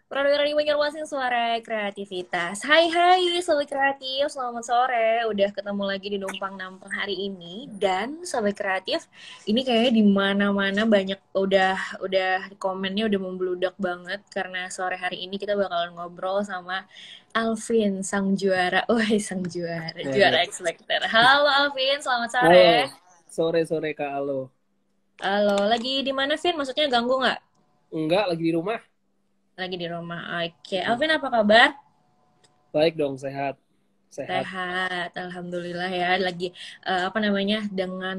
Perwira di Banjarmasin Suara Kreativitas. Hai Sobat Kreatif, selamat sore. Udah ketemu lagi di Numpang Nampang hari ini. Dan Sobat Kreatif, ini kayaknya di mana-mana banyak udah komennya udah membludak banget karena sore hari ini kita bakalan ngobrol sama Alvin, sang juara. Sang juara, juara Eh, X Factor. Halo Alvin, selamat Halo, sore. sore-sore Kak Alo. Halo, lagi di mana Vin? Maksudnya ganggu nggak? Enggak, lagi di rumah. Lagi di rumah. Oke, Mm. Alvin apa kabar? Baik dong, sehat. Sehat. Sehat, alhamdulillah ya. Lagi apa namanya dengan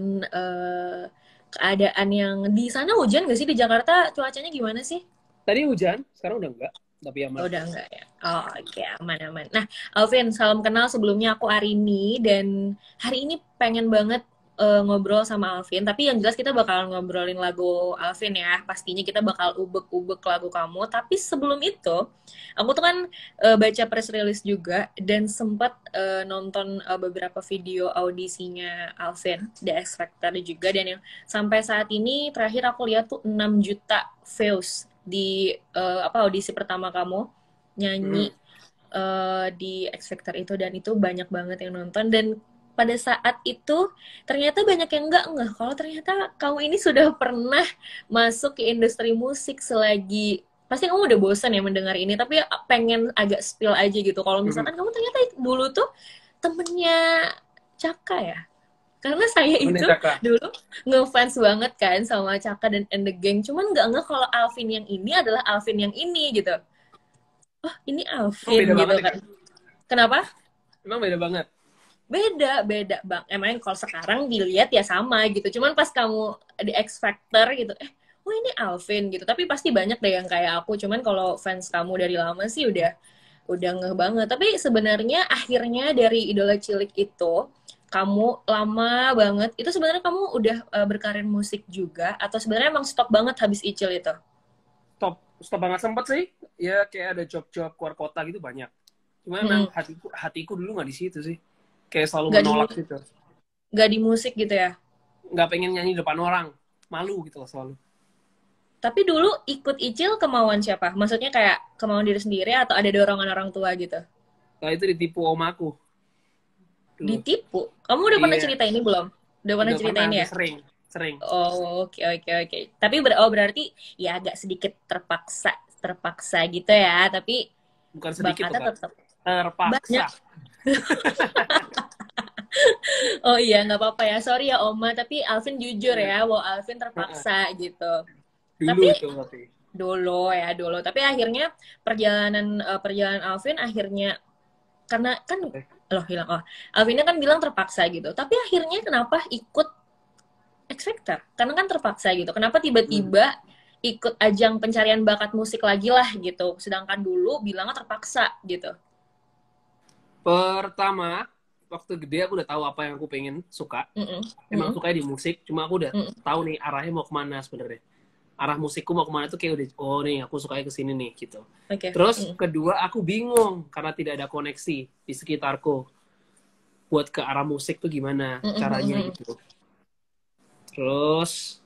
keadaan yang di sana hujan gak sih di Jakarta? Cuacanya gimana sih? Tadi hujan, sekarang udah enggak, tapi aman. Oh, udah enggak ya. Oh, oke, aman-aman. Nah, Alvin, salam kenal sebelumnya aku Arini dan hari ini pengen banget ngobrol sama Alvin. Tapi yang jelas kita bakal ngobrolin lagu Alvin ya. Pastinya kita bakal ubek-ubek lagu kamu. Tapi sebelum itu, aku tuh kan baca press release juga dan sempat nonton beberapa video audisinya Alvin, The X Factor juga. Dan yang sampai saat ini terakhir aku lihat tuh 6 juta views di audisi pertama kamu nyanyi Mm. di X Factor itu dan itu banyak banget yang nonton dan pada saat itu ternyata banyak yang enggak kalau ternyata kamu ini sudah pernah masuk ke industri musik selagi pasti kamu udah bosan ya mendengar ini tapi pengen agak spill aja gitu kalau Mm. misalkan kamu ternyata dulu tuh temennya Caka ya karena saya Temenin itu Kakak. dulu ngefans banget kan sama Caka dan And The Gang cuman nggak kalau Alvin yang ini adalah Alvin yang ini gitu oh ini Emang Alvin beda gitu banget ya, kan Kak? kenapa Emang beda banget. beda beda bang emang kalau sekarang dilihat ya sama gitu cuman pas kamu di X Factor gitu oh ini Alvin gitu tapi pasti banyak deh yang kayak aku cuman kalau fans kamu dari lama sih udah ngeh banget tapi sebenarnya akhirnya dari idola cilik itu kamu lama banget itu sebenarnya kamu udah berkarir musik juga atau sebenarnya emang stop banget habis Icil itu. Stop banget sempet sih. Ya kayak ada job-job keluar kota gitu banyak. Cuma emang Mm-mm. hatiku dulu nggak di situ sih. Kayak selalu nggak di menolak gitu. nggak di musik gitu ya. Nggak pengen nyanyi depan orang. Malu gitu loh selalu. Tapi dulu ikut Icil kemauan siapa? Maksudnya kayak kemauan diri sendiri atau ada dorongan orang tua gitu? Nah itu ditipu om aku dulu. Ditipu? Kamu udah pernah Iya, cerita ini belum? Udah pernah udah cerita pernah, ini udah ya? sering. Sering. Oh, oke. Tapi berarti ya agak sedikit terpaksa gitu ya. Tapi Bukan sedikit tuh, bakatnya Kak. tetap banyak. Terpaksa. Oh iya, nggak apa-apa ya. Sorry ya Oma, tapi Alvin jujur Iya. ya, bahwa Alvin Heeh. terpaksa gitu. Dulu Tapi itu tapi. dulu. Tapi akhirnya perjalanan Alvin akhirnya karena kan loh hilang Alvina kan bilang terpaksa gitu tapi akhirnya kenapa ikut X Factor karena kan terpaksa gitu kenapa Hmm. tiba-tiba ikut ajang pencarian bakat musik lagi lah gitu sedangkan dulu bilangnya terpaksa gitu. Pertama, waktu gede aku udah tahu apa yang aku pengen suka. Mm-mm. Emang Mm-mm. sukanya di musik, cuma aku udah Mm-mm. tahu nih arahnya mau kemana sebenarnya. Arah musikku mau kemana tuh kayak udah, oh nih aku sukanya ke sini nih gitu. Oke. Terus Mm-mm. kedua aku bingung karena tidak ada koneksi di sekitarku buat ke arah musik tuh gimana Mm-mm. caranya Mm-mm. gitu. Terus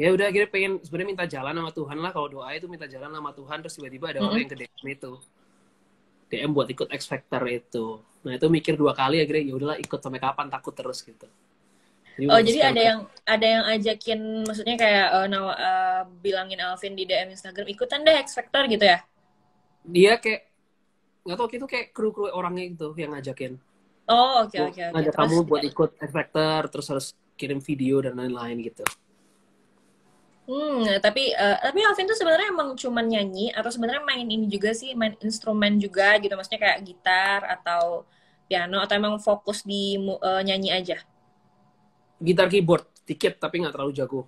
ya udah akhirnya pengen sebenarnya minta jalan sama Tuhan lah, kalau doa itu minta jalan sama Tuhan, terus tiba-tiba ada orang Mm-mm. yang ke DM itu, DM buat ikut X Factor itu. Nah itu mikir dua kali akhirnya ya udahlah ikut sampai kapan, takut terus gitu. Jadi Oh jadi memutuskan untuk ada yang ajakin maksudnya kayak bilangin Alvin di DM Instagram ikutan deh X Factor gitu ya. dia kayak nggak tahu itu kayak kru-kru orangnya gitu yang ngajakin. Oh oke Mau oke ngajak terus kamu buat ikut X Factor, terus harus kirim video dan lain-lain gitu. tapi Alvin tuh sebenarnya emang cuman nyanyi atau sebenarnya main ini juga sih, main instrumen juga gitu, maksudnya kayak gitar atau piano atau emang fokus di nyanyi aja? Gitar keyboard dikit tapi nggak terlalu jago.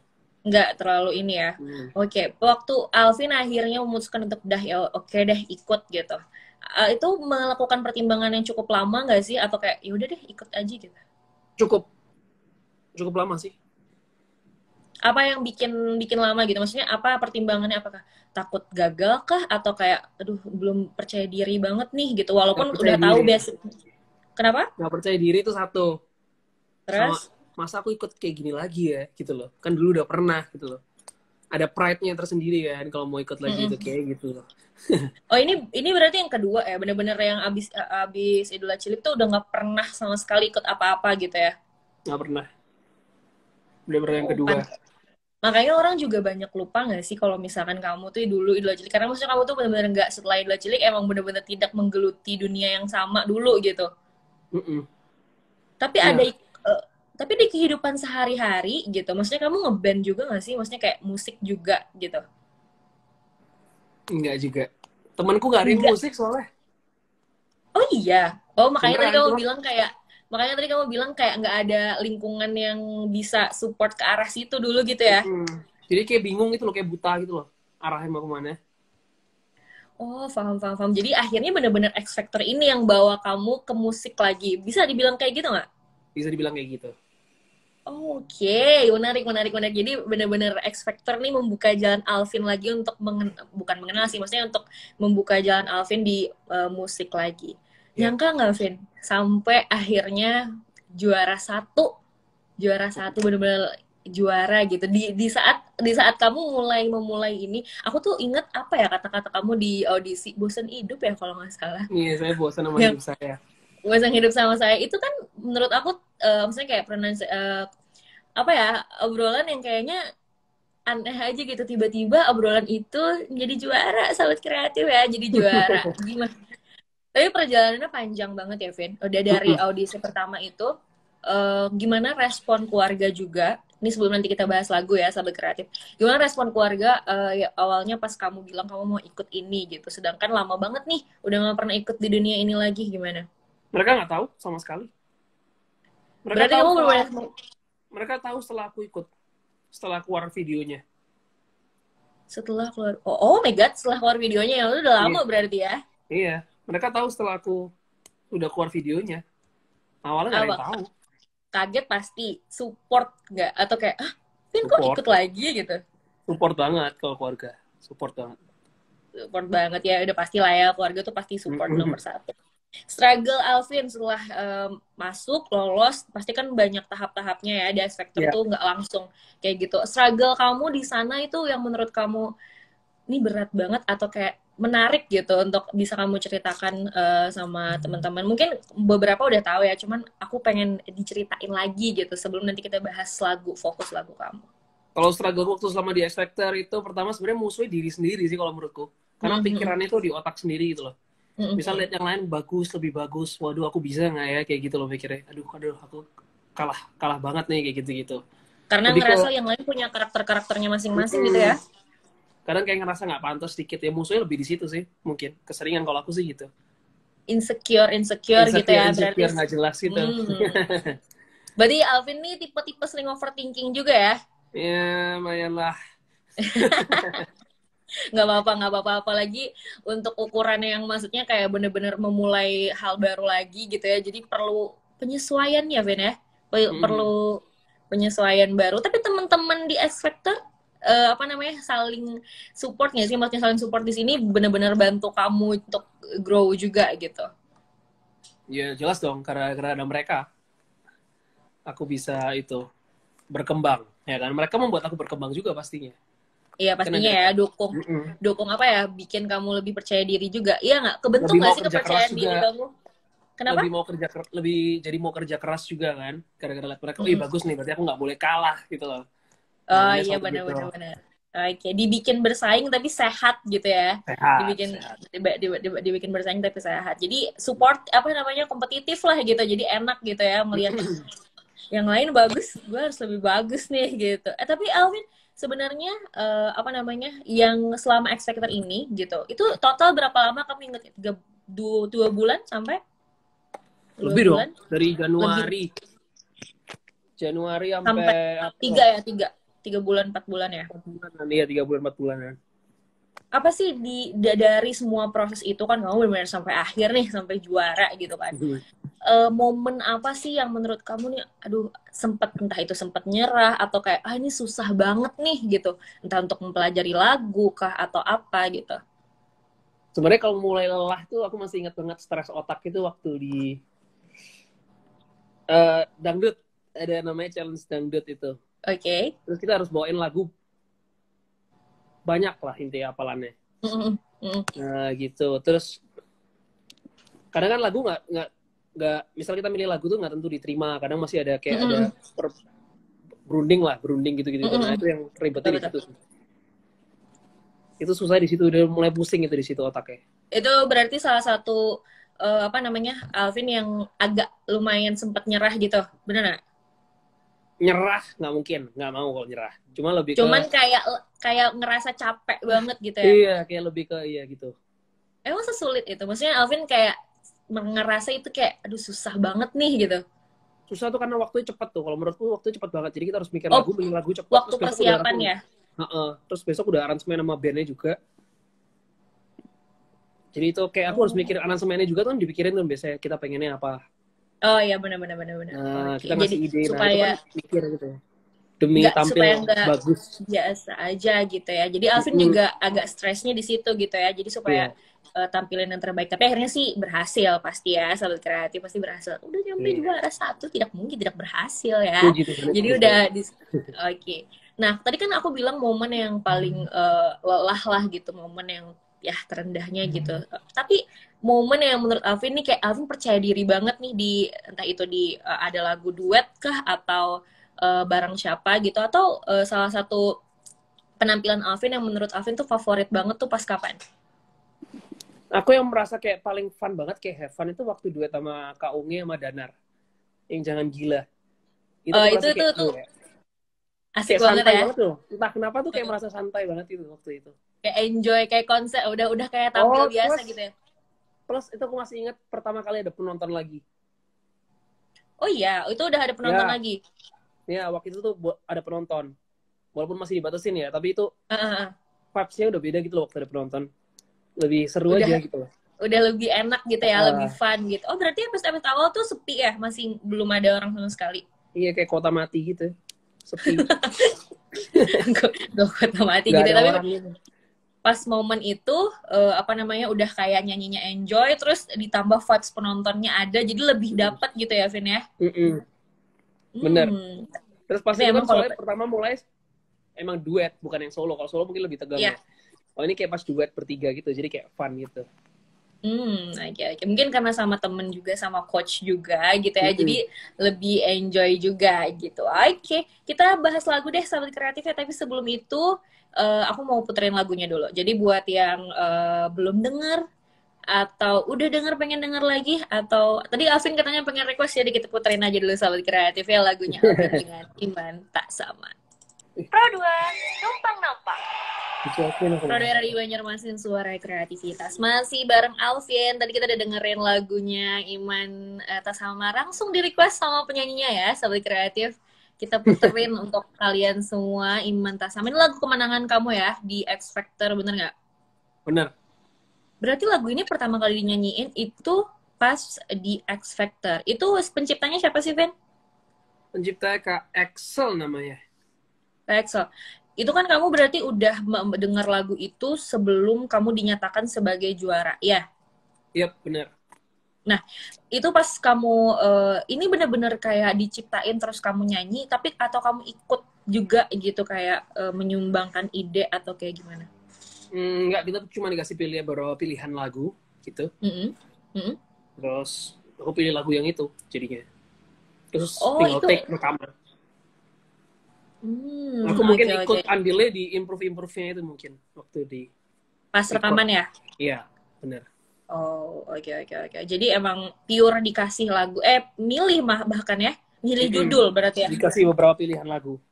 Nggak terlalu ini ya. Hmm. Oke, waktu Alvin akhirnya memutuskan untuk dah ya oke deh ikut gitu. Itu melakukan pertimbangan yang cukup lama nggak sih atau kayak ya udah deh ikut aja gitu? Cukup cukup lama sih. Apa yang bikin bikin lama gitu? Maksudnya apa pertimbangannya? Apakah takut gagal kah atau kayak aduh belum percaya diri banget nih gitu walaupun Nggak percaya udah tahu diri. basic. Kenapa? Nggak percaya diri itu satu. Sama Terus masa aku ikut kayak gini lagi ya gitu loh. Kan dulu udah pernah gitu loh. ada pride-nya tersendiri kan kalau mau ikut lagi itu Mm-mm. kayak gitu. Oh ini berarti yang kedua ya, bener-bener yang abis Idola Cilik tuh udah nggak pernah sama sekali ikut apa-apa gitu ya? Nggak pernah. Bener-bener yang Oh, kedua. makanya orang juga banyak lupa nggak sih kalau misalkan kamu tuh dulu Idola Cilik, karena maksudnya kamu tuh bener-bener nggak, setelah Idola Cilik emang bener-bener tidak menggeluti dunia yang sama dulu gitu. Mm-mm. Tapi ada Nah, tapi di kehidupan sehari-hari gitu, maksudnya kamu ngeband juga nggak sih? Maksudnya kayak musik juga gitu? enggak juga. Temanku nggak ada yang Enggak. musik soalnya. Oh iya. Oh, makanya tadi Beneran kamu cuma bilang kayak nggak ada lingkungan yang bisa support ke arah situ dulu gitu ya. mm-mm. Jadi kayak bingung gitu loh, kayak buta gitu loh. Arahnya mau kemana. Oh, paham, paham, paham. Jadi akhirnya bener-bener X Factor ini yang bawa kamu ke musik lagi. Bisa dibilang kayak gitu nggak? Bisa dibilang kayak gitu. Oke, menarik, menarik, menarik. Jadi bener-bener X Factor nih membuka jalan Alvin lagi untuk bukan mengenal sih, maksudnya untuk membuka jalan Alvin di musik lagi. Ya. Nyangka nggak, Vin? Sampai akhirnya juara satu bener-bener juara gitu. Di saat kamu memulai ini, aku tuh inget apa ya kata-kata kamu di audisi, bosan hidup ya kalau nggak salah. Iya, saya bosan sama Yang hidup saya. bosan hidup sama saya itu kan menurut aku maksudnya kayak apa ya, obrolan yang kayaknya aneh aja gitu, tiba-tiba obrolan itu menjadi juara. Sahabat kreatif ya jadi juara, gimana? Tapi perjalanannya panjang banget ya, Vin. Udah dari Mm-mm. audisi pertama itu, gimana respon keluarga juga? Ini sebelum nanti kita bahas lagu ya, sahabat kreatif. Gimana respon keluarga ya, awalnya pas kamu bilang kamu mau ikut ini gitu, sedangkan lama banget nih, udah gak pernah ikut di dunia ini lagi, gimana? Mereka nggak tahu sama sekali. Mereka Berarti tahu kamu setelah benar aku ikut, setelah keluar videonya. setelah keluar, oh my god, setelah keluar videonya ya udah Iya, lama berarti ya. iya. Mereka tahu setelah aku udah keluar videonya. Awalnya nggak ada Apa yang tahu. kaget pasti, support nggak atau kayak ah Vin kok Support, ikut lagi gitu? support banget kalau keluarga. Support banget. Support banget ya, udah pasti lah ya, keluarga tuh pasti support nomor satu. Struggle Alvin setelah masuk lolos pasti kan banyak tahap-tahapnya ya, ada X-Factor Ya, tuh nggak langsung kayak gitu. Struggle kamu di sana itu yang menurut kamu ini berat banget atau kayak menarik gitu untuk bisa kamu ceritakan sama teman-teman. Mungkin beberapa udah tahu ya, cuman aku pengen diceritain lagi gitu sebelum nanti kita bahas lagu, fokus lagu kamu. kalau struggle waktu selama di X Factor itu pertama sebenarnya musuhnya diri sendiri sih kalau menurutku. Karena Mm-hmm. pikirannya itu di otak sendiri gitu loh. Misal Mm-hmm. lihat yang lain bagus, lebih bagus, waduh aku bisa nggak ya kayak gitu loh pikirnya. Aduh aku kalah kalah banget nih kayak gitu-gitu. Karena Lebih ke ngerasa yang lain punya karakter-karakternya masing-masing gitu mm, ya. kadang kayak ngerasa nggak pantas sedikit ya, musuhnya lebih di situ sih mungkin keseringan kalau aku sih gitu. Insecure, insecure gitu ya berarti. Insecure nggak jelas gitu. Hmm. Berarti Alvin nih tipe-tipe sering overthinking juga ya? Ya lumayan lah. Nggak apa-apa, nggak apa-apa. Apalagi untuk ukuran yang maksudnya kayak bener-bener memulai hal baru lagi gitu ya. Jadi perlu penyesuaian ya, Vin ya? Perlu penyesuaian baru. Tapi teman-teman di X Factor, apa namanya, saling support nggak sih? Maksudnya saling support di sini bener-bener bantu kamu untuk grow juga gitu. Ya jelas dong, karena ada mereka aku bisa itu berkembang ya kan, mereka membuat aku berkembang juga pastinya Iya kan pastinya ada. ya, dukung Mm-mm. dukung apa ya, bikin kamu lebih percaya diri juga. Iya nggak? Kebentuk Lebih nggak mau sih kerja keras kepercayaan juga, diri kamu? Kenapa? lebih mau kerja keras juga kan, gara-gara lihat mereka, Mm-mm. bagus nih berarti aku nggak boleh kalah gitu loh, Oh pengennya iya, selalu gitu. benar-benar benar. Oke, dibikin bersaing tapi sehat gitu ya. Sehat Dibikin sehat. dibikin bersaing tapi sehat. Jadi support apa namanya, kompetitif lah gitu. Jadi enak gitu ya melihat yang lain bagus, gue harus lebih bagus nih gitu. Tapi Alvin sebenarnya apa namanya, yang selama X Factor ini gitu, itu total berapa lama kamu inget? 2 bulan sampai dua Lebih dong, bulan dari lebih, Januari Januari sampai sampai April. 3 bulan 4 bulan ya. 4 bulan, iya 3 bulan 4 bulan kan. Apa sih dari semua proses itu kan kamu benar-benar sampai akhir nih, sampai juara gitu kan. Momen apa sih yang menurut kamu nih, aduh sempet, entah itu sempet nyerah atau kayak ah ini susah banget nih gitu, entah untuk mempelajari lagu kah atau apa gitu. Sebenarnya kalau mulai lelah tuh aku masih ingat banget stres otak itu waktu di dangdut, ada namanya challenge dangdut itu. Oke. Terus kita harus bawain lagu banyak lah intinya hafalannya. Mm, mm. Nah gitu. Terus kadang kan lagu nggak misal kita milih lagu tuh nggak tentu diterima. Kadang masih ada kayak ada Mm, berunding gitu. Nah mm. itu yang Betul, ribetnya di betul. situ. Itu susah di situ, udah mulai pusing itu di situ otaknya. Itu berarti salah satu apa namanya Alvin yang agak lumayan sempat nyerah gitu, bener nggak? Nyerah nggak mungkin, nggak mau kalau nyerah. Cuma lebih ke Cuman kayak kayak ngerasa capek banget gitu ya. iya, kayak lebih ke iya gitu. Emang sesulit itu? Maksudnya Alvin kayak ngerasa itu kayak aduh susah banget nih gitu. Susah tuh karena waktunya cepet tuh. Kalau menurutku waktunya cepet banget. Jadi kita harus mikir Oh, lagu cepet. waktu Terus besok udah persiapan langsung. ya. Terus besok udah aransemen sama bandnya juga. Jadi itu kayak aku harus mikir aransemennya juga tuh kan dipikirin tuh biasanya kita pengennya apa. Oh iya benar-benar. Nah, Oke. kita Jadi ngasih ide. Nah itu supaya kan mikir gitu. Demi nggak tampil supaya nggak bagus. biasa aja gitu ya. Jadi Alvin juga agak stresnya di situ gitu ya. Jadi supaya Iya. tampilin yang terbaik. Tapi akhirnya sih berhasil pasti ya. Sahabat kreatif pasti berhasil. Udah nyampe Iya. juara satu tidak mungkin tidak berhasil ya. Puji Tuhan. Jadi udah oke. Nah tadi kan aku bilang momen yang paling lelah lah gitu, momen yang ya terendahnya gitu. Tapi momen yang menurut Alvin nih kayak Alvin percaya diri banget nih di entah itu di ada lagu duet kah atau bareng siapa gitu atau salah satu penampilan Alvin yang menurut Alvin tuh favorit banget tuh pas kapan? Aku yang merasa kayak paling fun banget kayak have fun itu waktu duet sama Kak Unge sama Danar. Yang Jangan Gila. Itu aku merasa Itu kayak tuh asik kayak banget santai ya. banget tuh. Entah kenapa tuh kayak merasa santai banget itu waktu itu. Kayak enjoy kayak konser udah kayak tampil biasa gitu ya. Plus itu aku masih ingat pertama kali ada penonton lagi. Oh iya, itu udah ada penonton Ya, lagi. ya waktu itu tuh ada penonton. Walaupun masih dibatasin ya, tapi itu Uh, vibes-nya udah beda gitu loh waktu ada penonton. Lebih seru udah aja gitu loh. udah lebih enak gitu ya, lebih fun gitu. Oh berarti pas awal tuh sepi ya, masih belum ada orang sama sekali. Iya kayak kota mati gitu. Sepi. Gak kota mati Gak gitu. ada Tapi orang gitu. pas momen itu apa namanya udah kayak nyanyinya enjoy, terus ditambah vibes penontonnya ada, jadi lebih dapat gitu ya, Vin ya. Bener. Terus pas itu kan soalnya pertama mulai emang duet, bukan yang solo. Kalau solo mungkin lebih tegang ya. Oh ini kayak pas duet bertiga gitu, jadi kayak fun gitu. Oke. Mungkin karena sama temen juga, sama coach juga gitu ya, jadi lebih enjoy juga gitu. Oke, kita bahas lagu deh sahabat kreatif ya, tapi sebelum itu aku mau puterin lagunya dulu. Jadi buat yang belum denger atau udah denger pengen denger lagi, atau tadi Alvin katanya pengen request, jadi kita puterin aja dulu sahabat kreatif ya lagunya Alvin dengan Iman Tak Sama. Pro 2, numpang nampang. Pro 2 Radio Banjarmasin, suara kreativitas. Masih bareng Alvin. Tadi kita udah dengerin lagunya Iman Tak Sama, langsung di request sama penyanyinya ya, sahabat kreatif. Kita puterin untuk kalian semua Iman Tak Sama. Ini lagu kemenangan kamu ya di X Factor, bener nggak? Bener. Berarti lagu ini pertama kali dinyanyiin itu pas di X Factor. Itu penciptanya siapa sih, Vin? Penciptanya Kak Axel namanya. Axel. Itu kan kamu berarti udah dengar lagu itu sebelum kamu dinyatakan sebagai juara, ya? Iya, bener. Nah, itu pas kamu, ini bener-bener kayak diciptain terus kamu nyanyi, tapi atau kamu ikut juga gitu kayak menyumbangkan ide atau kayak gimana? Enggak, kita cuma dikasih beberapa pilihan lagu gitu. Terus aku pilih lagu yang itu jadinya. Terus tinggal take rekaman. Aku mungkin ikut andilnya di improve-nya itu mungkin waktu di pas rekaman ya? Iya, bener. Oh, oke. Jadi emang pure dikasih lagu, milih bahkan ya, milih judul berarti ya? Dikasih beberapa pilihan lagu.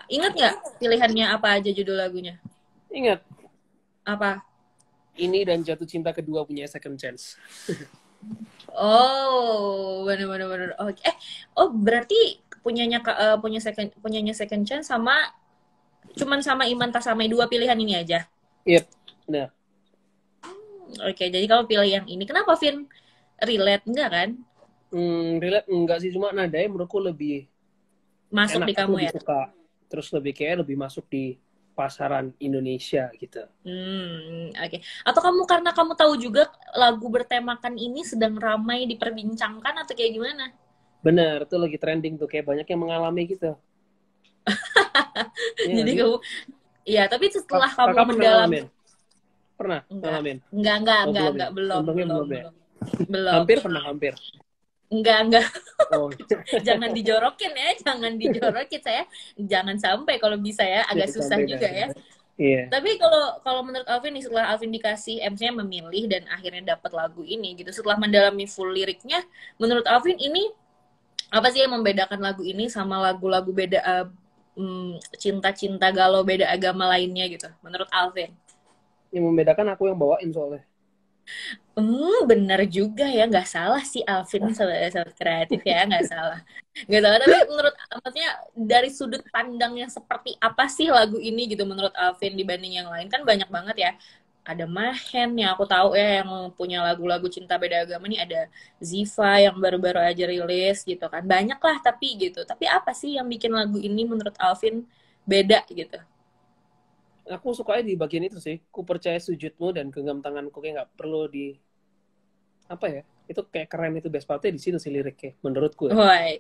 Ingat nggak pilihannya apa aja judul lagunya? Ingat. Apa? Ini dan Jatuh Cinta Kedua Punya Second Chance. Oh, bener. Oke. Berarti punyanya second chance cuman sama Iman Tak Sama, 2 pilihan ini aja. Iya, benar. Oke, jadi kamu pilih yang ini. Kenapa, Vin? Relate enggak kan? Relate enggak sih, cuma nadanya menurutku lebih masuk enak, di kamu ya. Suka. Terus lebih masuk di pasaran Indonesia gitu. Oke. Atau karena kamu tahu juga lagu bertemakan ini sedang ramai diperbincangkan atau kayak gimana? Bener, itu lagi trending tuh, kayak banyak yang mengalami gitu. Jadi kamu Iya, tapi setelah kamu Kakak pernah mendalam, ngalamin? Pernah ngalamin? enggak, belum, Untungnya belum, belum ya. belum, belum. Hampir pernah hampir. Enggak. Oh. Jangan dijorokin ya, jangan dijorokin saya. Jangan sampai kalau bisa ya, agak susah juga ya. Iya. Tapi kalau menurut Alvin nih, setelah Alvin dikasih MC-nya memilih dan akhirnya dapat lagu ini gitu, setelah mendalami full liriknya, menurut Alvin ini apa sih yang membedakan lagu ini sama lagu-lagu beda cinta-cinta galau beda agama lainnya gitu, menurut Alvin? Yang membedakan aku yang bawain soalnya. Bener juga ya, nggak salah sih Alvin sobat kreatif ya, nggak salah. Nggak salah, tapi menurut, maksudnya dari sudut pandangnya seperti apa sih lagu ini gitu menurut Alvin dibanding yang lain? Kan banyak banget ya. Ada Mahen yang aku tahu ya yang punya lagu-lagu cinta beda agama nih, ada Ziva yang baru-baru aja rilis gitu kan. Banyak lah tapi gitu. Tapi apa sih yang bikin lagu ini menurut Alvin beda gitu? Aku sukanya di bagian itu sih. Ku percaya sujudmu dan genggam tanganku, kayak nggak perlu di apa ya? Itu kayak keren, itu best partnya di situ sih liriknya menurutku ya. Woi,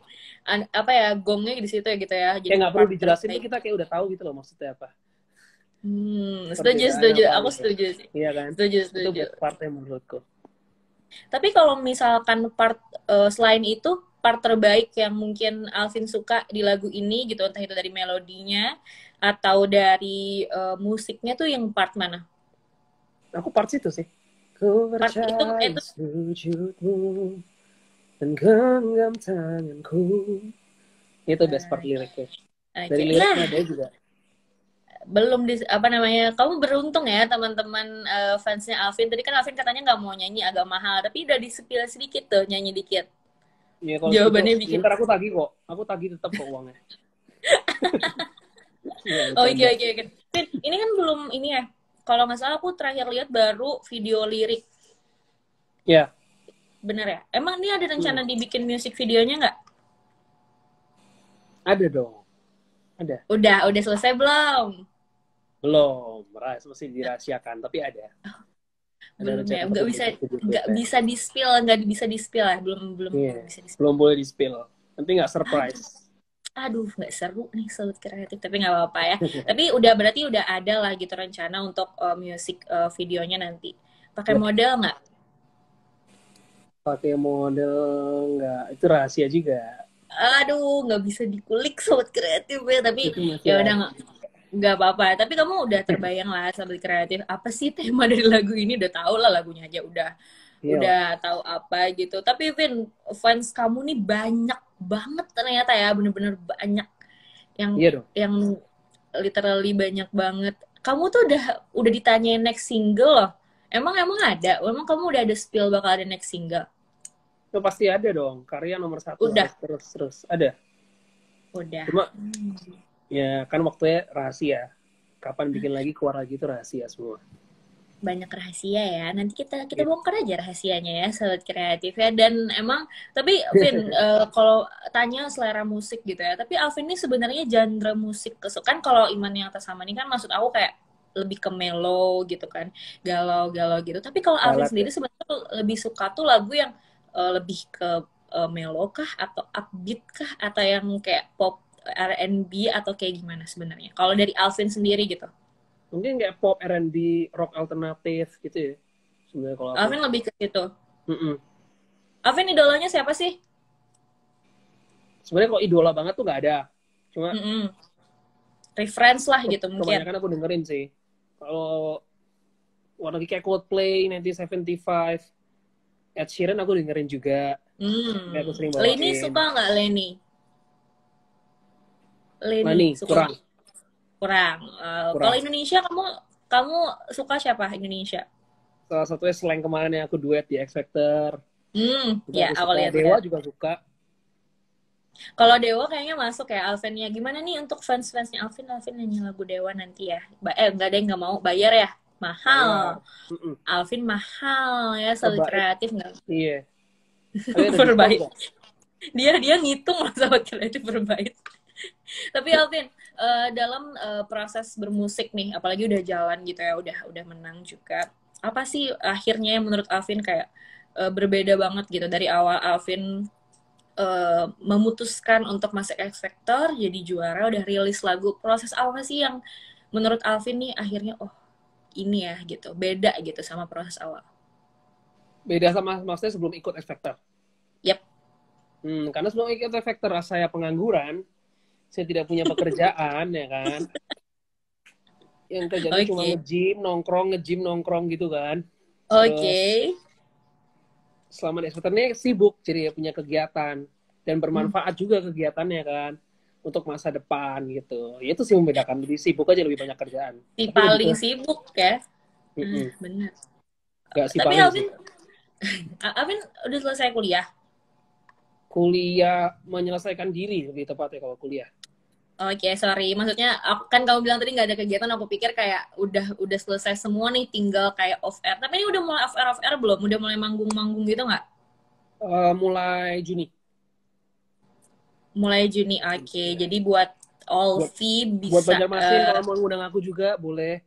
apa ya, gongnya di situ ya gitu ya. Jadi Kayak nggak perlu dijelasin tuh, kita kayak udah tahu gitu loh maksudnya apa. Setuju. Apa Aku gitu. setuju sih. Iya kan? Setuju. Itu best partnya menurutku. Tapi kalau misalkan part selain itu, part terbaik yang mungkin Alvin suka di lagu ini gitu, entah itu dari melodinya atau dari musiknya tuh yang part mana? Aku part situ sih. Ku percaya sujudmu dan genggam tanganku. Itu best part liriknya. Dari liriknya ada juga. Belum apa namanya, kamu beruntung ya teman-teman fansnya Alvin. Tadi kan Alvin katanya nggak mau nyanyi agak mahal, tapi udah di-spill sedikit tuh, nyanyi dikit. Ya, kalau jawabannya gitu, bikin. ntar aku tagih kok. Aku tagih tetap kok uangnya. Oh iya. Ini kan belum ini ya. Kalau nggak salah aku terakhir lihat baru video lirik. Ya. Bener ya? Emang ini ada rencana dibikin music videonya nggak? Ada dong. Ada. Udah selesai belum? Belum, masih dirahasiakan, tapi ada. Belum ya, nggak bisa di-spill ya, belum bisa di-spill. Belum boleh di-spill. Nanti nggak surprise. Aduh, nggak seru nih sobat kreatif, tapi nggak apa-apa ya. Tapi berarti udah ada lah gitu rencana untuk music videonya nanti. Pakai model nggak? Pakai model nggak, itu rahasia juga. Aduh, nggak bisa dikulik sobat kreatif ya, tapi ya udah nggak apa-apa. Tapi kamu udah terbayang lah sobat kreatif, apa sih tema dari lagu ini? Udah tahu lah lagunya aja, udah tahu apa gitu. Tapi Vin, fans kamu nih banyak banget ternyata ya, bener-bener banyak yang literally banyak banget. Kamu tuh udah ditanyain next single loh. Emang ada? Emang kamu udah ada spill bakal ada next single? Itu pasti ada dong, karya nomor 1. Udah. Terus ada. Udah. Cuma ya kan waktunya rahasia. Kapan bikin lagi, keluar lagi, itu rahasia semua. Banyak rahasia ya. Nanti kita bongkar aja rahasianya ya, sobat kreatif ya. Dan emang, tapi Vin, kalau tanya selera musik gitu ya, tapi Alvin ini sebenarnya genre musik kesukaan. Kalau Iman yang atas sama ini kan maksud aku kayak lebih ke mellow gitu kan, galau gitu. Tapi kalau Alvin sendiri sebenarnya lebih suka tuh lagu yang lebih ke mellow kah, atau upbeat kah, atau yang kayak pop R&B, atau kayak gimana sebenarnya? Kalau dari Alvin sendiri gitu. Mungkin kayak pop, R&B, rock alternatif gitu ya. Sebenarnya kalau Alvin lebih ke situ. Alvin idolanya siapa sih? Sebenarnya kalau idola banget tuh nggak ada. Cuma reference lah gitu mungkin. Kebanyakan aku dengerin sih. Kalau lagi kayak Coldplay, 1975, Ed Sheeran aku dengerin juga. Aku sering bawain. Lenny suka nggak Lenny? Lenny suka. Kurang. Kalau Indonesia kamu suka siapa Indonesia? Salah satunya Slang kemarin yang aku duet di X Factor. Ya, aku lihat. Dewa juga suka. Kalau Dewa kayaknya masuk ya Alvin ya. Gimana nih untuk fans-fansnya Alvin nyanyi lagu Dewa nanti ya? Enggak ada yang nggak mau bayar ya? Mahal. Alvin mahal ya, selalu kreatif nggak? Iya. Berbaik. Dia ngitung lah sahabat kreatif berbaik. Tapi Alvin, dalam proses bermusik nih, apalagi udah jalan gitu ya, udah menang juga. Apa sih akhirnya yang menurut Alvin kayak berbeda banget gitu dari awal Alvin memutuskan untuk masuk X Factor, jadi juara, udah rilis lagu. Proses apa sih yang menurut Alvin nih akhirnya oh ini ya gitu, beda gitu sama proses awal? Beda sama maksudnya sebelum ikut X Factor? Yep. Karena sebelum ikut X Factor saya pengangguran, saya tidak punya pekerjaan ya kan. Yang kerjanya cuma nge-gym nongkrong gitu kan. Oke. Selama di X Factor ini sibuk, jadi ya punya kegiatan dan bermanfaat juga kegiatannya kan untuk masa depan gitu. Ya itu sih membedakan, lebih sibuk aja, lebih banyak kerjaan. Si paling sibuk ya. Benar. Gak sih. Tapi paling Alvin udah selesai kuliah? Kuliah menyelesaikan diri lebih tepatnya kalau kuliah. Oke, sorry. Maksudnya kan kamu bilang tadi nggak ada kegiatan, aku pikir kayak udah selesai semua nih, tinggal kayak off air. Tapi ini udah mulai off air belum? Udah mulai manggung-manggung gitu nggak? Mulai Juni. Mulai Juni, oke. Jadi buat Olvi bisa... Buat Banjarmasin, kalau mau ngundang aku juga, boleh.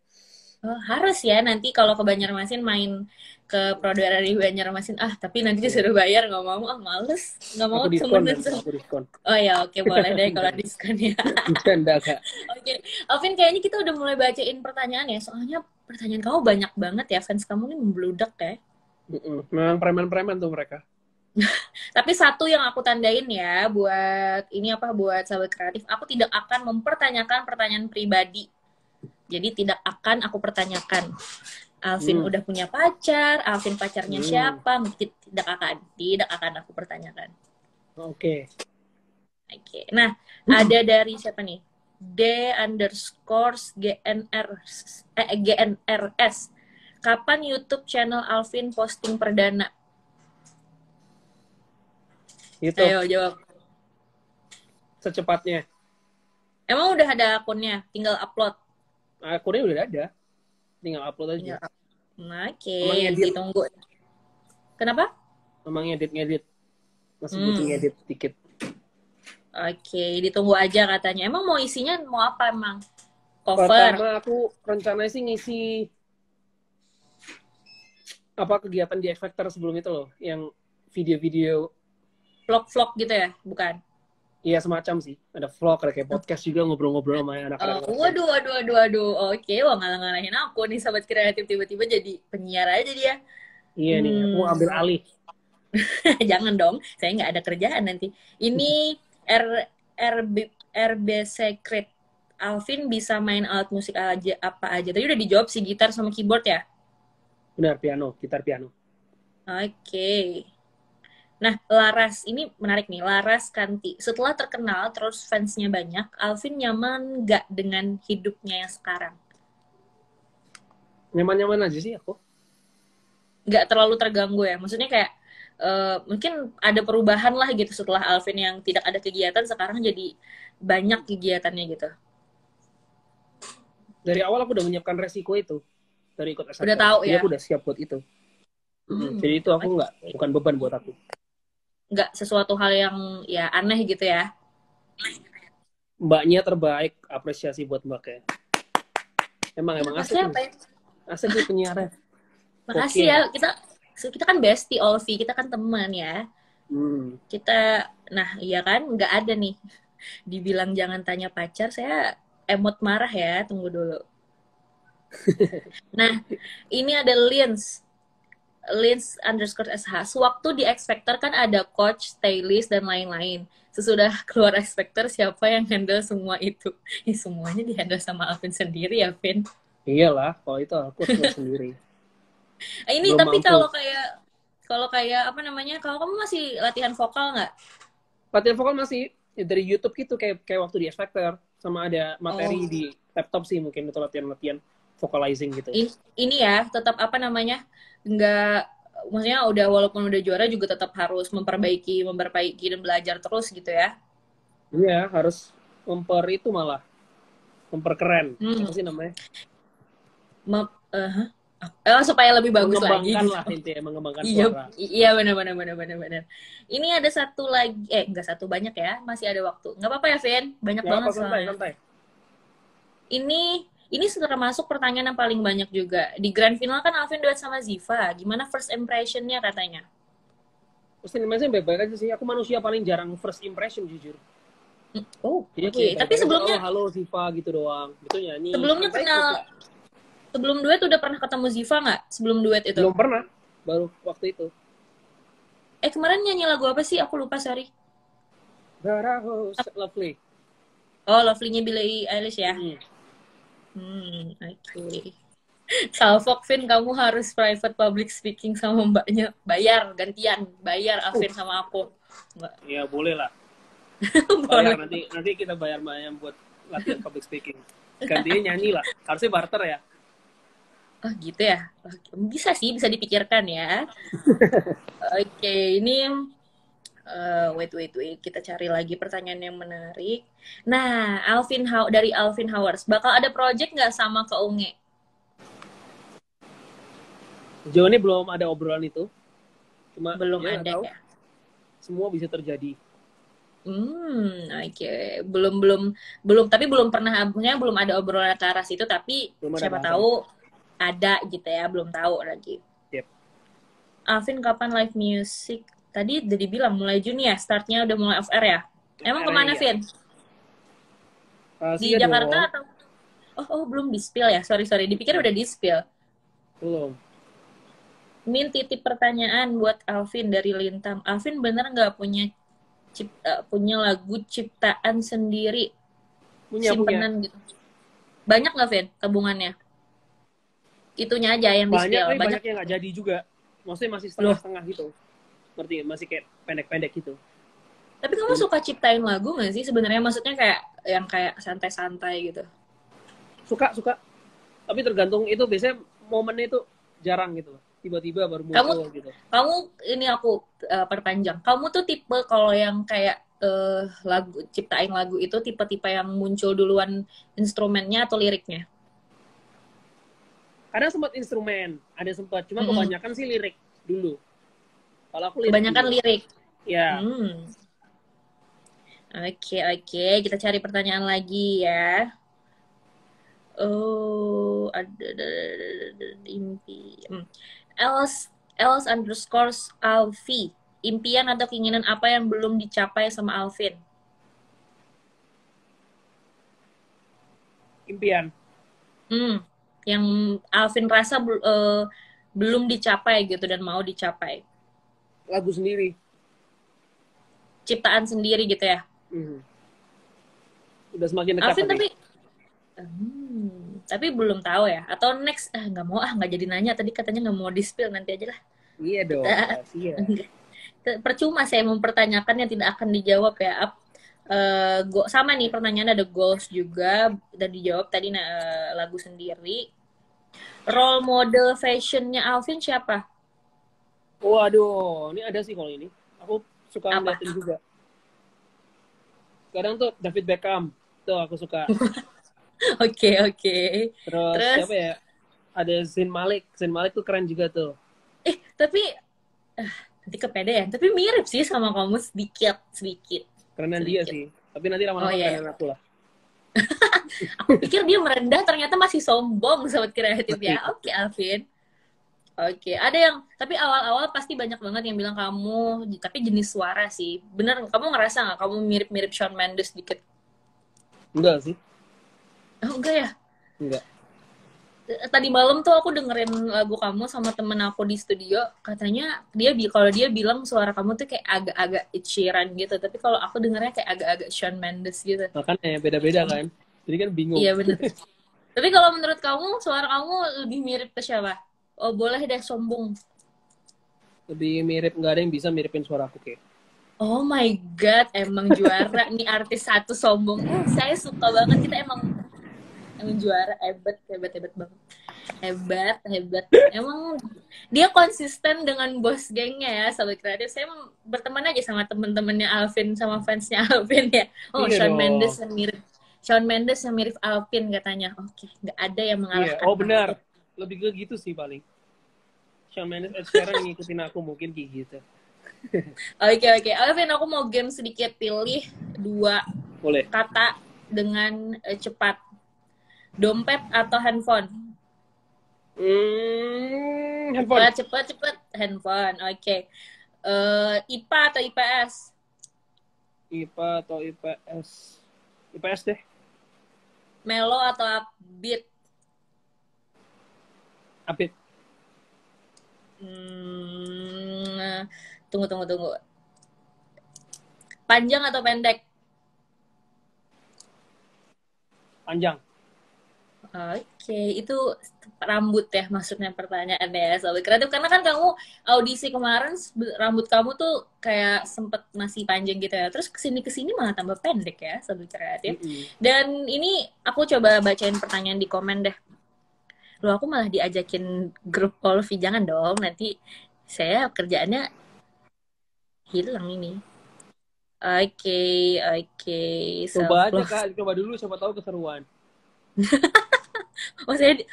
Harus ya, nanti kalau ke Banjarmasin main ke Prodera di Banjarmasin. Tapi nanti disuruh bayar, nggak mau. Males. Nggak mau aku diskon. Oh ya, oke. Boleh deh kalau diskon ya. Bercanda, Kak. Oke. Alvin, kayaknya kita udah mulai bacain pertanyaan ya. Soalnya pertanyaan kamu banyak banget ya. Fans kamu nih membludak ya. Memang preman-preman tuh mereka. Tapi satu yang aku tandain ya, buat sahabat kreatif, aku tidak akan mempertanyakan pertanyaan pribadi. Jadi tidak akan aku pertanyakan. Alvin udah punya pacar, Alvin pacarnya siapa, tidak akan aku pertanyakan. Oke. Nah, ada dari siapa nih? GNRS. Kapan YouTube channel Alvin posting perdana? YouTube. Ayo jawab. Secepatnya. Emang udah ada akunnya? Tinggal upload? Akunnya udah ada. Tinggal upload aja. Oke, ditunggu. Kenapa? Emang ngedit. Masih butuh ngedit dikit. Oke, ditunggu aja katanya. Emang mau isinya mau apa emang? Cover? Pertama aku rencananya sih ngisi kegiatan di X Factor sebelum itu loh. Yang video-video. Vlog-vlog gitu ya? Bukan? Iya semacam sih. Ada vlog, ada kayak podcast juga, ngobrol-ngobrol sama anak-anak. Waduh. Oke, wah ngalah-ngalahin aku nih sahabat kreatif, tiba-tiba jadi penyiar aja dia. Iya nih, aku mau ambil alih. Jangan dong, saya nggak ada kerjaan nanti. Ini RB Secret. Alvin bisa main alat musik aja apa aja. Tadi udah dijawab sih, gitar sama keyboard ya? Benar, gitar piano. Oke. Nah, Laras, ini menarik nih, Laras Kanti. Setelah terkenal, terus fansnya banyak, Alvin nyaman nggak dengan hidupnya yang sekarang? Nyaman-nyaman aja sih aku. Nggak terlalu terganggu ya? Maksudnya kayak, mungkin ada perubahan lah gitu setelah Alvin yang tidak ada kegiatan, sekarang jadi banyak kegiatannya gitu. Dari awal aku udah menyiapkan resiko itu. Dari ikut SFL. Udah tahu ya? Aku udah siap buat itu. Jadi itu aku bukan beban buat aku. Nggak sesuatu hal yang ya aneh gitu ya? Mbaknya terbaik, apresiasi buat mbaknya. Emang asik siapa ya? Asik sih penyiarnya. Makasih ya, kita kan bestie Olvi, kita kan teman ya. Nah iya kan, nggak ada nih dibilang jangan tanya pacar, saya emot marah ya, tunggu dulu. Nah, ini ada Lins_SH. Sewaktu di X Factor kan ada coach, stylist, dan lain-lain. Sesudah keluar X Factor, siapa yang handle semua itu? Semuanya dihandle sama Alvin sendiri ya, Vin? Iyalah, kalau itu aku sendiri. Ini belum tapi kalau kayak apa namanya? Kalau kamu masih latihan vokal nggak? Latihan vokal masih dari YouTube gitu, kayak waktu di X Factor, sama ada materi di laptop sih mungkin itu latihan vocalizing gitu. Ini ya, tetap apa namanya? Nggak, maksudnya walaupun udah juara juga tetap harus memperbaiki dan belajar terus gitu ya? Iya, harus memperkeren. Apa sih namanya? Supaya lebih bagus lagi. Mengembangkan suara. Iya, benar. Ini ada satu lagi, nggak satu, banyak ya, masih ada waktu. Nggak apa-apa ya, Vin? Banyak banget soalnya. Santai. Ini termasuk pertanyaan yang paling banyak juga. Di grand final kan Alvin duet sama Ziva. Gimana first impression-nya katanya? First impression baik-baik aja sih. Aku manusia paling jarang first impression, jujur. Oh, Jadi oke. Tapi sebelumnya, halo Ziva gitu doang. Itu nyanyi. sebelumnya kenal, sebelum duet udah pernah ketemu Ziva nggak? Sebelum duet itu? Belum pernah. Baru waktu itu. Kemarin nyanyi lagu apa sih? Aku lupa, sorry. But I was lovely. Oh, Lovely-nya Billie Eilish ya? Oke. Salfok, Vin, kamu harus private public speaking sama mbaknya. Bayar, gantian. Bayar, Alvin sama aku. Enggak. Ya, boleh lah. Boleh. Bayar, nanti kita bayar Maya buat latihan public speaking. Gantinya nyanyi lah. Harusnya barter ya. Oh gitu ya? Bisa sih, bisa dipikirkan ya. Oke, ini wait. Kita cari lagi pertanyaan yang menarik. Nah, dari Alvin Howard, bakal ada project nggak sama ke Unge? Sejauh ini belum ada obrolan itu. Cuma Belum ya, ada tahu. ya? Semua bisa terjadi. Oke. Tapi belum pernah, belum ada obrolan ke arah situ, tapi siapa tahu ada gitu ya, belum tahu lagi. Yep. Alvin, kapan live music? Tadi udah dibilang mulai Juni ya, startnya udah mulai off air ya? Emang kemana, Vin? Di Jakarta atau? Oh, belum di-spill ya? Sorry. Dipikir udah di-spill. Belum. Min, titip pertanyaan buat Alvin dari Lintang. Alvin bener nggak punya lagu ciptaan sendiri? Simpenan gitu. Banyak nggak, Vin, tabungannya? Itunya aja yang di-spill. Banyak yang nggak jadi juga. Maksudnya masih setengah-setengah gitu. Ngerti? Masih kayak pendek-pendek gitu. Tapi kamu suka ciptain lagu nggak sih sebenarnya? Maksudnya kayak yang kayak santai-santai gitu. Suka. Tapi tergantung itu, biasanya momennya itu jarang gitu. Tiba-tiba baru muncul gitu. Kamu, ini aku perpanjang. Kamu tuh tipe kalau yang kayak ciptain lagu itu tipe-tipe yang muncul duluan instrumennya atau liriknya? Kadang sempat instrumen, ada sempat. Cuma kebanyakan sih lirik dulu. Kalau aku lirik kebanyakan dulu. Lirik. Ya. Oke. Kita cari pertanyaan lagi ya. Oh, ada impi. Els_Alfi. Impian atau keinginan apa yang belum dicapai sama Alvin? Impian. Yang Alvin rasa belum dicapai gitu dan mau dicapai. Lagu sendiri. Ciptaan sendiri gitu ya? Udah semakin dekat. Alvin tapi belum tahu ya? Atau next, nggak jadi nanya. Tadi katanya nggak mau di-spill, nanti aja lah. Iya dong. Iya. Percuma saya mempertanyakan yang tidak akan dijawab ya. Sama nih pertanyaan, ada goals juga dan dijawab tadi lagu sendiri. Role model fashionnya Alvin siapa? Waduh, ini ada sih kalau ini. Aku suka ngeliatin juga. Kadang tuh David Beckham, tuh aku suka. Oke. Terus siapa ya? Ada Zayn Malik tuh keren juga tuh. Tapi nanti kepedean. Tapi mirip sih sama kamu sedikit. Kerenan dia sih. Tapi nanti lama-lama kerenan aku lah. Aku pikir dia merendah, ternyata masih sombong sobat kreatif ya. Oke, Alvin. Oke, ada yang, tapi awal-awal pasti banyak banget yang bilang kamu, tapi jenis suara sih. Bener, kamu ngerasa nggak kamu mirip-mirip Shawn Mendes dikit? Enggak sih. Oh, enggak ya? Enggak. Tadi malam tuh aku dengerin lagu kamu sama temen aku di studio, katanya kalau dia bilang suara kamu tuh kayak agak-agak Ed Sheeran gitu, tapi kalau aku dengernya kayak agak-agak Shawn Mendes gitu. Makanya beda-beda kan, jadi kan bingung. Iya bener. Tapi kalau menurut kamu, suara kamu lebih mirip ke siapa? Oh boleh deh sombong. Lebih mirip, nggak ada yang bisa miripin suara aku kayak. Oh my god, emang juara nih artis satu sombong. Saya suka banget, kita emang juara, hebat banget. Hebat. Emang dia konsisten dengan bos gengnya ya, sobat kreatif. Saya berteman aja sama temen-temennya Alvin, sama fansnya Alvin ya. Oh, Shawn Mendes yang mirip Alvin katanya. Oke, nggak ada yang mengalahkan. Oh benar, lebih ke gitu sih paling. Shawn Mendes sekarang ngikutin aku mungkin kayak gitu. Oke. Alvin, aku mau game sedikit, pilih 2 kata dengan cepat. Dompet atau handphone? Handphone. Cepet. Handphone. Oke. IPA atau IPS? IPA atau IPS? IPS deh. Melo atau upbeat? Upbeat. Tunggu. Panjang atau pendek? Panjang. Oke, itu rambut ya maksudnya pertanyaannya Sobat Kreatif. Karena kan kamu audisi kemarin rambut kamu tuh kayak sempet masih panjang gitu ya. Terus kesini malah tambah pendek ya Sobat Kreatif. Dan ini aku coba bacain pertanyaan di komen deh. Loh aku malah diajakin grup Olvi, jangan dong. Nanti saya kerjaannya hilang ini. Oke. Coba aja Kak, coba dulu siapa tahu keseruan.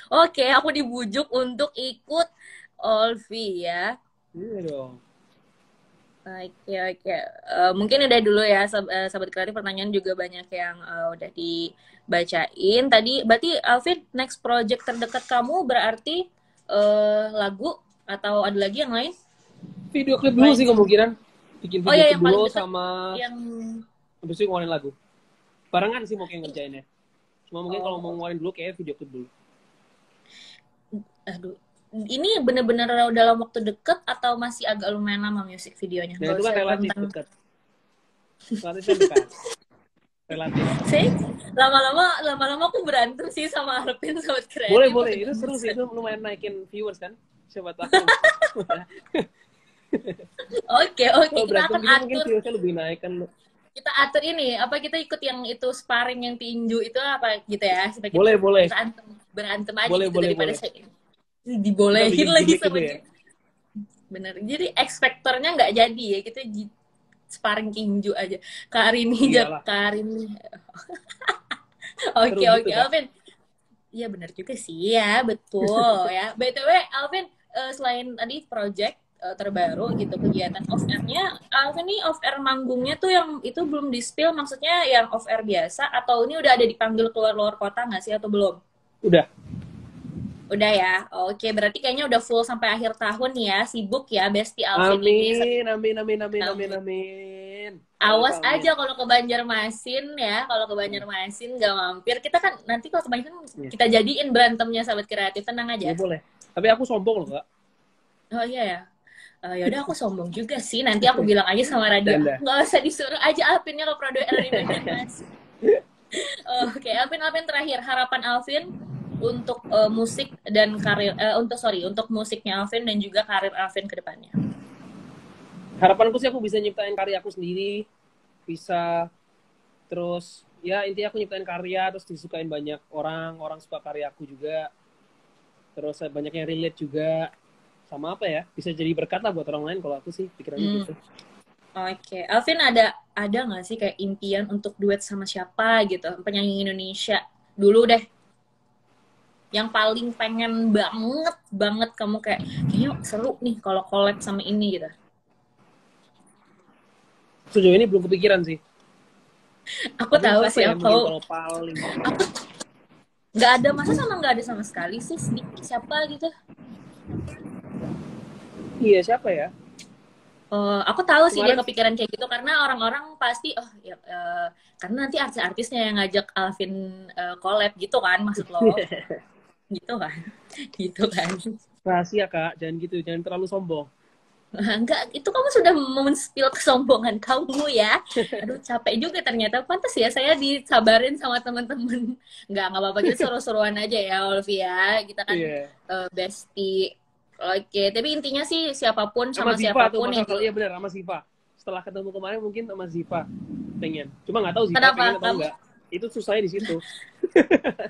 Oke, aku dibujuk untuk ikut Olvi ya. Iya dong. Oke. Mungkin udah dulu ya, Sahabat Kreatif. Pertanyaan juga banyak yang udah dibacain. Tadi, berarti Alvin, next project terdekat kamu berarti lagu atau ada lagi yang lain? Video klip dulu sih kemungkinan. Bikin video klip dulu sama yang habis itu ngeluarin lagu. Barengan sih mungkin ngerjainnya. Cuma mungkin kalau mau ngeluarin dulu kayak video klip dulu. Aduh, ini bener-bener dalam waktu deket atau masih agak lumayan lama musik videonya? Nah, itu kan relatif dekat. Relatif. Sih, lama-lama aku berantem sih sama Alvin Sobat Kreatif. Boleh. Itu seru sih, itu lumayan naikin viewers kan. Siapa tahu. Oke. Kita akan atur. Mungkin viewersnya lebih naik kan. Kita atur ini, apa kita ikut yang itu sparring yang tinju itu apa gitu ya? Boleh. Kita berantem aja boleh, gitu daripada dibolehin lagi sama dia. Bener. Jadi ekspektornya nggak jadi ya, kita sparring tinju aja. Kak Arini. Oke, Alvin. Iya benar juga sih ya, betul ya. BTW Alvin, selain tadi project terbaru gitu, kegiatan off air-nya, Alvin nih off air manggungnya tuh yang itu belum di-spill, maksudnya yang off air biasa atau ini udah ada dipanggil keluar kota nggak sih atau belum? Udah ya, oke, berarti kayaknya udah full sampai akhir tahun ya, sibuk ya Besti Alvin ini. Amin. Awas aja kalau ke Banjarmasin ya, kalau ke Banjarmasin nggak mampir, kita kan nanti kalau ke Banjarmasin kita jadiin berantemnya Sahabat Kreatif, tenang aja. Ya, boleh, tapi aku sombong loh Kak. Oh iya ya. Yaudah aku sombong juga sih, nanti aku bilang aja sama radio, nggak usah disuruh aja Alvinnya ke Prodo RI Banjarmasin. Oke, Alvin terakhir, harapan Alvin untuk musik dan karir untuk musiknya Alvin dan juga karir Alvin ke depannya. Harapanku sih aku bisa nyiptain karya aku sendiri, bisa terus ya intinya aku nyiptain karya terus disukain banyak orang suka karya aku juga, terus banyak yang relate juga, sama apa ya, bisa jadi berkat lah buat orang lain kalau aku sih pikirannya gitu. Oke. Alvin ada nggak sih kayak impian untuk duet sama siapa gitu, penyanyi Indonesia dulu deh, yang paling pengen banget kamu kayaknya seru nih kalau collab sama ini gitu? Sejauh ini belum kepikiran sih. Aku tahu sih, kalau paling aku nggak ada sama sekali sih. Siapa gitu? Iya, siapa ya? Aku tahu sih dia kepikiran kayak gitu karena orang-orang pasti karena nanti artis-artisnya yang ngajak Alvin collab gitu kan, maksud lo? gitu kan. Rahasia Kak, jangan terlalu sombong. Enggak, itu kamu sudah men-spill kesombongan kamu ya. Aduh, capek juga ternyata. Pantas ya saya disabarin sama teman-teman. Enggak apa-apa, kita seru-seruan aja ya, Olvia. Kita kan bestie. Oke, tapi intinya sih siapapun sama siapapun yang iya benar, sama Ziva. Setelah ketemu kemarin mungkin sama Ziva pengen. Cuma nggak tahu Ziva pengen atau enggak. Itu susahnya di situ.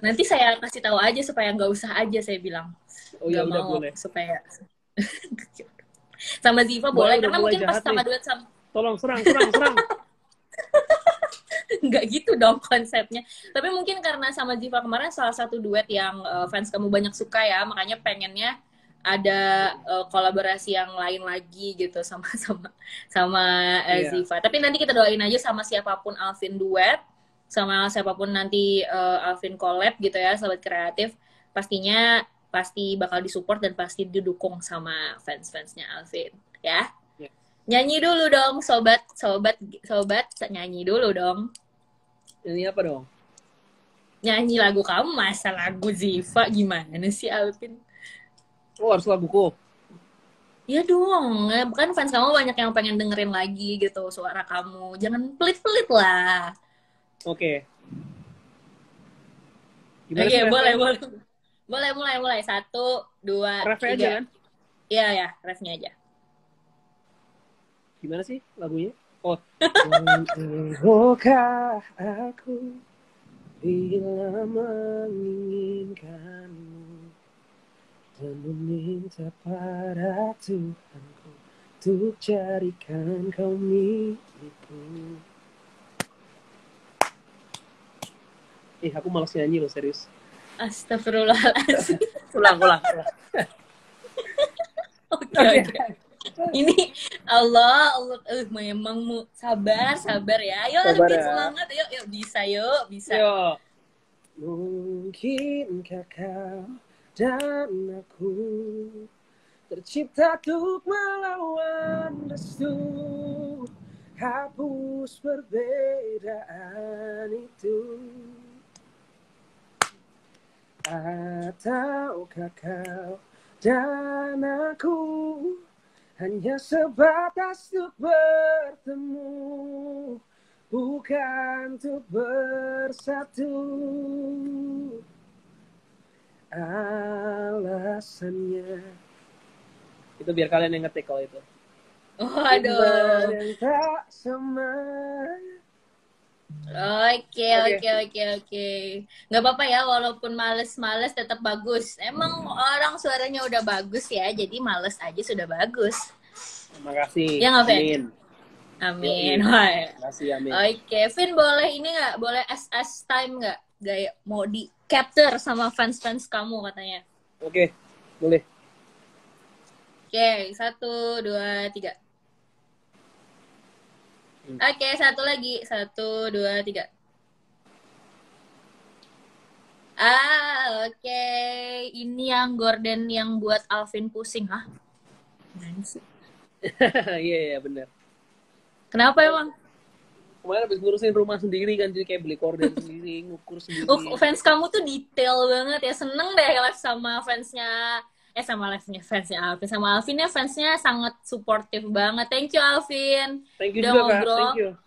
Nanti saya kasih tahu aja supaya nggak usah aja, saya bilang. Oh ya udah boleh. Supaya sama Ziva boleh karena mungkin pas sama duet sama. Tolong serang. Nggak gitu dong konsepnya. Tapi mungkin karena sama Ziva kemarin salah satu duet yang fans kamu banyak suka ya, makanya pengennya ada kolaborasi yang lain lagi gitu sama Ziva. Tapi nanti kita doain aja sama siapapun Alvin duet, sama siapapun nanti Alvin collab gitu ya, Sobat Kreatif. Pastinya pasti bakal disupport dan pasti didukung sama fans-fansnya Alvin ya. Nyanyi dulu dong, sobat, nyanyi dulu dong. Ini apa dong? Nyanyi lagu kamu, masa lagu Ziva gimana sih Alvin? Oh, harus laguku. Ya dong, kan fans kamu banyak yang pengen dengerin lagi gitu suara kamu. Jangan pelit-pelit lah. Oke. Oke, boleh. Mulai. 1, 2, 3. Refnya aja kan? Iya, ya, refnya aja. Gimana sih lagunya? Oh. Tahukah aku bila menginginkanmu dan meminta pada Tuhanku untuk jadikan kau milikku. Aku malas nyanyi loh, serius. Astagfirullahaladzim. Ulang. Oke. Ini Allah, memang sabar ya. Ayo lebih semangat, yuk bisa. Yuk. Mungkinkah kau dan aku tercipta untuk melawan restu, hapus perbedaan itu. Ataukah kau dan aku hanya sebatas untuk bertemu, bukan untuk bersatu. Alasannya itu biar kalian yang ngetik kalau itu. Aduh. Yang tak sama. Oke. Nggak apa-apa ya, walaupun males tetap bagus. Emang orang suaranya udah bagus ya, jadi males aja sudah bagus. Terima kasih. Ya nggak, Vin? Amin. Terima kasih, amin. Oke, Vin, boleh ini nggak? Boleh SS time nggak? Gaya mau di capture sama fans kamu katanya. Oke, boleh. Oke, 1, 2, 3. Oke, satu lagi. 1, 2, 3. Oke. Ini yang Gordon yang buat Alvin pusing. Hah? Iya, benar. Kenapa emang? Kemarin habis ngurusin rumah sendiri kan, jadi kayak beli korden sendiri, ngukur sendiri. Fans kamu tuh detail banget ya. Seneng deh live sama fansnya. Sama live-nya fansnya Alvin. Sama Alvin ya fansnya sangat supportive banget. Thank you, Alvin. Thank you udah juga, ngobrol. Kak. Thank you.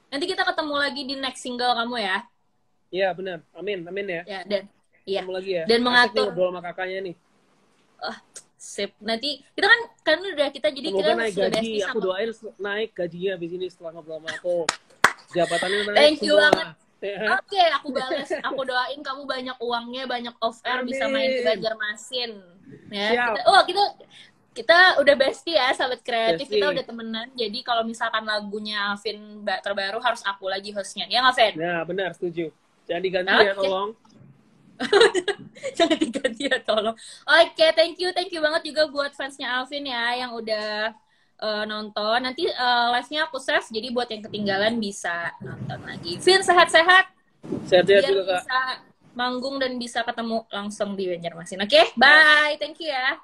Nanti kita ketemu lagi di next single kamu ya. Iya, benar. Amin ya. Ketemu lagi ya. Dan mengatur ngobrol sama kakaknya nih. Sip. Nanti kita kan udah kita jadi semoga kita naik gaji. Aku doain naik gajinya habis ini setelah ngobrol sama aku. Jabatannya naik. Thank you banget. Oke, aku balas. Aku doain kamu banyak uangnya, banyak off air, bisa main di Banjarmasin. Ya. Kita udah bestie ya, sahabat kreatif. Bestie. Kita udah temenan. Jadi kalau misalkan lagunya Alvin terbaru harus aku lagi hostnya. Ya nggak, Fen? Ya, benar, setuju. Jangan diganti ya, tolong. Jangan diganti ya, tolong. Oke, thank you banget juga buat fansnya Alvin ya yang udah nonton. Nanti live-nya aku save, jadi buat yang ketinggalan bisa nonton lagi. Vin, sehat-sehat. Sehat-sehat juga, Kak. Bisa manggung dan bisa ketemu langsung di Banjarmasin. Oke, bye. Thank you ya.